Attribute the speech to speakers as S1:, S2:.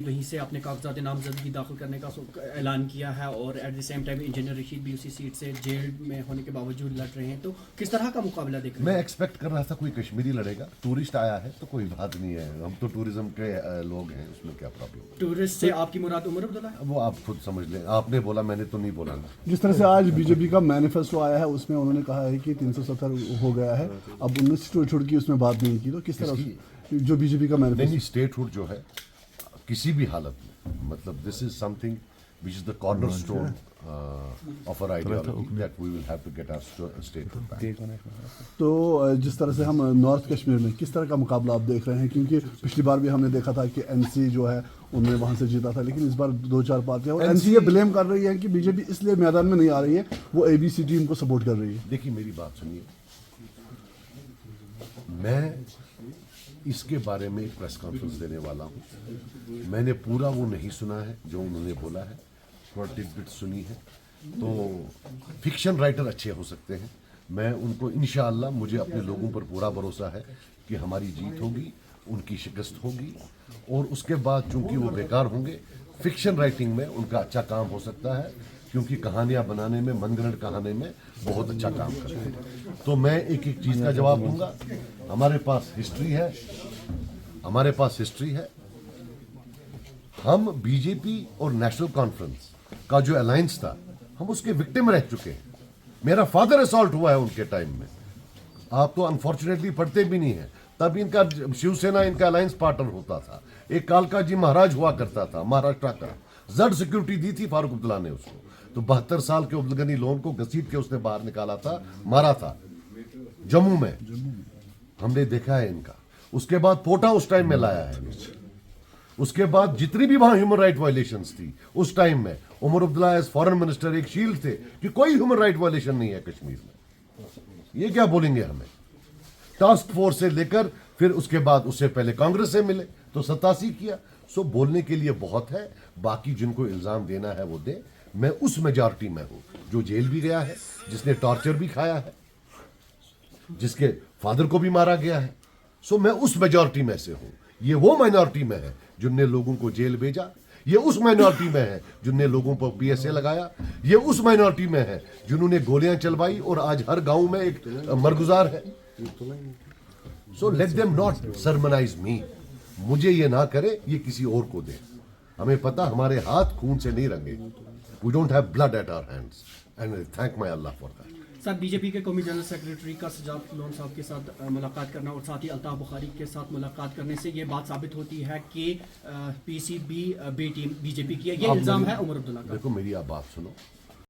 S1: وہیں سے اپنے کاغذات نامزدگی داخل کرنے کا اعلان کیا ہے اور at the same time engineer Rashid بھی اسی سیٹ سے جیل میں ہونے کے باوجود لڑ رہے ہیں. تو کس طرح کا مقابلہ دیکھ رہے ہیں؟
S2: میں ایکسپیکٹ کر رہا تھا کوئی کشمیری لڑے گا. ٹورسٹ آیا ہے تو کوئی بات نہیں ہے, ہم تو ٹورزم کے لوگ ہیں, اس میں کیا پرابلم.
S1: ٹورسٹ سے آپ کی مراد عمر عبداللہ ہے؟
S2: وہ آپ خود سمجھ لیں, آپ نے بولا, میں نے تو نہیں بولا نا.
S3: جس طرح سے آج بی جے پی کا مینیفیسٹو آیا ہے اس میں انہوں نے کہا ہے کہ 370 ہو گیا ہے, اب انہوں نے چھوڑ کی اس میں بات نہیں کی. تو کس طرح جو بی جے پی کا
S2: نہیں, اسٹیٹ ہوڈ جو ہے کسی بھی حالت میں, مطلب this is something which is the cornerstone of our ideology that we will have to get our statehood back.
S3: تو جس طرح سے ہم نارتھ کشمیر میں کس طرح کا مقابلہ آپ دیکھ رہے ہیں, کیونکہ پچھلی بار بھی ہم نے دیکھا تھا کہ این سی جو ہے انہوں نے وہاں سے جیتا تھا, لیکن اس بار 2-4 پارٹیاں, اور این سی یہ بلیم کر رہی ہے کہ بی جے پی اس لیے میدان میں نہیں آ رہی ہے, وہ اے بی سی ٹیم کو سپورٹ کر رہی ہے.
S2: دیکھیے میری بات سنیے, میں اس کے بارے میں ایک پریس کانفرنس دینے والا ہوں. میں نے پورا وہ نہیں سنا ہے جو انہوں نے بولا ہے, تھوڑا ٹک بٹ سنی ہے. تو فکشن رائٹر اچھے ہو سکتے ہیں, میں ان کو انشاءاللہ, مجھے اپنے لوگوں پر پورا بھروسہ ہے کہ ہماری جیت ہوگی, ان کی شکست ہوگی, اور اس کے بعد چونکہ وہ بیکار ہوں گے, فکشن رائٹنگ میں ان کا اچھا کام ہو سکتا ہے, کیونکہ کہانیاں بنانے میں, من گھڑت کہانے میں بہت اچھا کام کرتے ہیں. تو میں ایک ایک چیز کا جواب دوں گا. ہمارے پاس ہسٹری ہے, ہمارے پاس ہسٹری ہے. ہم بی جے پی اور نیشنل کانفرنس کا جو الائنس تھا, ہم اس کے وکٹم رہ چکے ہیں. میرا فادر اسالٹ ہوا ہے ان کے ٹائم میں. آپ تو انفارچونیٹلی پڑھتے بھی نہیں ہیں. تب ان کا شیو سینا ان کا الائنس پارٹنر ہوتا تھا. ایک کالکا جی مہاراج ہوا کرتا تھا مہاراشٹر کا, زڈ سیکورٹی دی تھی فاروق عبداللہ نے اس کو. تو 72 سال کے عبدالغنی لون کو گھسیٹ کے اس نے باہر نکالا تھا, مارا تھا جموں میں. ہم نے دیکھا ہے ان کا. اس کے بعد پوٹا اس ٹائم میں لایا ہے. اس کے بعد جتنی بھی وہاں ہیومن رائٹ وائلیشنز تھی اس ٹائم میں, Omar Abdullah as foreign minister ایک شیلڈ تھے کہ کوئی ہیومن رائٹ وائلیشن نہیں ہے کشمیر میں. یہ کیا بولیں گے ہمیں. ٹاسک فورس سے لے کر پھر اس کے بعد اس سے پہلے کانگریس سے ملے تو 87 کیا. سو بولنے کے لیے بہت ہے. باقی جن کو الزام دینا ہے وہ دے. میں اس میجارٹی میں ہوں جو جیل بھی گیا ہے, جس نے ٹارچر بھی کھایا ہے, جس کے فادر کو بھی مارا گیا ہے. سو میں اس میجارٹی میں سے ہوں. یہ وہ مائنارٹی میں ہے جن نے لوگوں کو جیل بھیجا. یہ اس مائنارٹی میں ہے جن نے لوگوں پر پی ایس اے لگایا. یہ اس مائنارٹی میں ہے جنہوں نے گولیاں چلوائی اور آج ہر گاؤں میں ایک مرگزار ہے. سو لیٹ دیم ناٹ سرمنائز می. مجھے یہ نہ کرے, یہ کسی اور کو دے. ہمیں پتا ہمارے ہاتھ خون سے نہیں رنگے. We don't have blood at our hands and I thank my Allah for that.
S1: Sir, B J P کے قومی جنرل سیکریٹری کا سجاد لون صاحب کے ساتھ ملاقات کرنا اور ساتھ ہی الطاف بخاری کے ساتھ ملاقات کرنے سے یہ بات ثابت ہوتی ہے کہ P C B B team B J P کی ہے. یہ الزام ہے عمر عبداللہ کا.
S2: دیکھو میری آپ بات سنو,